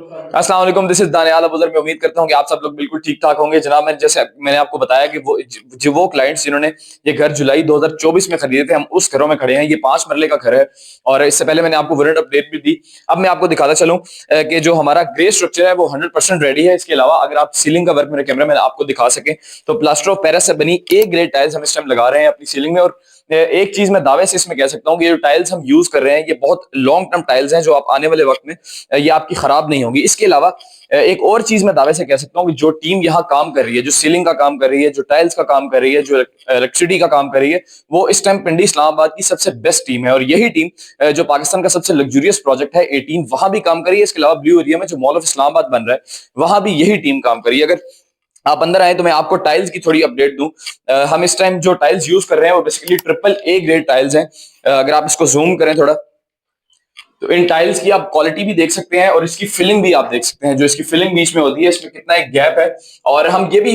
अस्सलाम वालेकुम, this is Daniyal Abuzar. मैं उम्मीद करता हूँ कि आप सब लोग बिल्कुल ठीक ठाक होंगे। जनाब, मैंने आपको बताया कि वो क्लाइंट्स जिन्होंने ये घर जुलाई 2024 में खरीदे थे, हम उस घरों में खड़े हैं। ये 5 मरले का घर है और इससे पहले मैंने आपको वारंट अपडेट भी दी। अब मैं आपको दिखाता चलूं कि जो हमारा ग्रे स्ट्रक्चर है वो 100% रेडी है। इसके अलावा अगर आप सीलिंग का वर्क मेरे कैमरा में आपको दिखा सके तो प्लास्टर ऑफ पेरिस से बनी ए ग्रेड टाइल्स हम इस टाइम लगा रहे हैं अपनी सीलिंग में। और एक चीज मैं दावे से इसमें कह सकता हूँ कि ये जो टाइल्स हम यूज कर रहे हैं ये बहुत लॉन्ग टर्म टाइल्स हैं, जो आप आने वाले वक्त में ये आपकी खराब नहीं होगी। इसके अलावा एक और चीज मैं दावे से कह सकता हूँ कि जो टीम यहाँ काम कर रही है, जो सीलिंग का काम कर रही है, जो टाइल्स का काम कर रही है, जो इलेक्ट्रिसिटी का काम कर रही है, वो इस टाइम पिंडी इस्लामाबाद की सबसे बेस्ट टीम है। और यही टीम जो पाकिस्तान का सबसे लग्जरियस प्रोजेक्ट है 18 वहां भी काम कर रही है। इसके अलावा ब्लू एरिया में जो मॉल ऑफ इस्लामाबाद बन रहा है वहां भी यही टीम काम कर रही है। अगर आप अंदर आए तो मैं आपको टाइल्स की थोड़ी अपडेट दूं। हम इस टाइम जो टाइल्स यूज कर रहे हैं वो basically triple A grade tiles हैं। अगर आप इसको जूम करें थोड़ा तो इन टाइल्स की आप क्वालिटी भी देख सकते हैं और इसकी फिलिंग भी आप देख सकते हैं। जो इसकी फिलिंग बीच में होती है इसमें कितना एक गैप है। और हम ये भी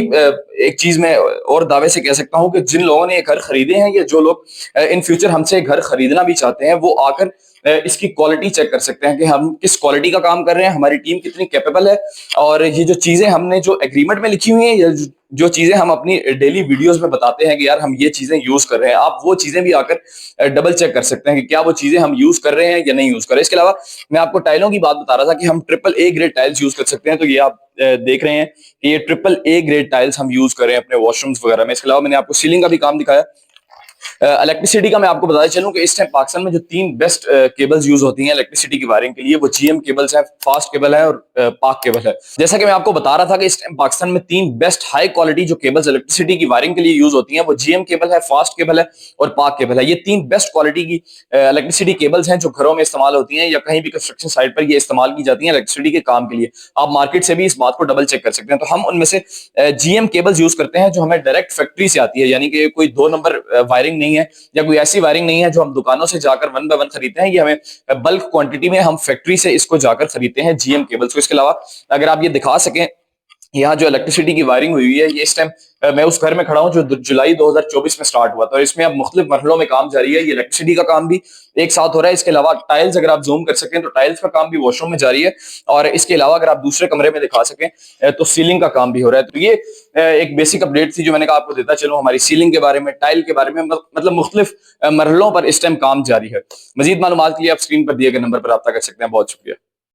एक चीज में और दावे से कह सकता हूं कि जिन लोगों ने ये घर खरीदे हैं या जो लोग इन फ्यूचर हमसे घर खरीदना भी चाहते हैं वो आकर इसकी क्वालिटी चेक कर सकते हैं कि हम किस क्वालिटी का काम कर रहे हैं, हमारी टीम कितनी कैपेबल है। और ये जो चीजें हमने जो एग्रीमेंट में लिखी हुई है या जो चीजें हम अपनी डेली वीडियोस में बताते हैं कि यार हम ये चीजें यूज कर रहे हैं, आप वो चीजें भी आकर डबल चेक कर सकते हैं कि क्या वो चीजें हम यूज कर रहे हैं या नहीं यूज कर रहे हैं। इसके अलावा मैं आपको टाइलों की बात बता रहा था कि हम triple A grade tiles use कर सकते हैं। तो ये आप देख रहे हैं कि ये ट्रिपल ए ग्रेड टाइल्स हम यूज कर रहे हैं अपने वॉशरूम्स वगैरह में। इसके अलावा मैंने आपको सीलिंग का भी काम दिखाया। इलेक्ट्रिसिटी का मैं आपको बताते चलूं कि इस टाइम पाकिस्तान में जो 3 बेस्ट केबल्स यूज होती हैं इलेक्ट्रिसिटी की वायरिंग के लिए, वो जीएम केबल्स है, फास्ट केबल है और पाक केबल है। जैसा कि मैं आपको बता रहा था कि इस टाइम पाकिस्तान में 3 बेस्ट हाई क्वालिटी जो केबल्स इलेक्ट्रिसिटी की वायरिंग के लिए यूज होती हैं वो जीएम केबल है, फास्ट केबल है और पाक केबल है। ये 3 बेस्ट क्वालिटी की इलेक्ट्रिसिटी केबल्स हैं जो घरों में इस्तेमाल होती हैं या कहीं भी कंस्ट्रक्शन साइट पर ये इस्तेमाल की जाती हैं इलेक्ट्रिसिटी के काम के लिए। आप मार्केट से भी इस बात को डबल चेक कर सकते हैं। तो हम उनमें से जीएम केबल्स यूज करते हैं जो हमें डायरेक्ट फैक्ट्री से आती है, यानी कि कोई 2 नंबर वायरिंग नहीं है या कोई ऐसी वायरिंग नहीं है जो हम दुकानों से जाकर वन बाय वन खरीदते हैं। ये हमें बल्क क्वांटिटी में हम फैक्ट्री से इसको जाकर खरीदते हैं जीएम केबल्स को। इसके अलावा अगर आप ये दिखा सकें, यहाँ जो इलेक्ट्रिसिटी की वायरिंग हुई है ये इस टाइम मैं उस घर में खड़ा हूँ जो जुलाई 2024 में स्टार्ट हुआ था और इसमें अब मुख्तलिफ मरहलों में काम जारी है। ये इलेक्ट्रिसिटी का काम भी एक साथ हो रहा है। इसके अलावा टाइल्स अगर आप जूम कर सकें तो टाइल्स का काम भी वॉशरूम में जारी है। और इसके अलावा अगर आप दूसरे कमरे में दिखा सकें तो सीलिंग का काम भी हो रहा है। तो ये एक बेसिक अपडेट थी जो मैंने कहा आपको देता चलूं हमारी सीलिंग के बारे में, टाइल के बारे में, मतलब मुख्तलिफ मरहलों पर इस टाइम काम जारी है। मजीद मालूमात के लिए आप स्क्रीन पर दिए गए नंबर पर रब्ता कर सकते हैं। बहुत शुक्रिया।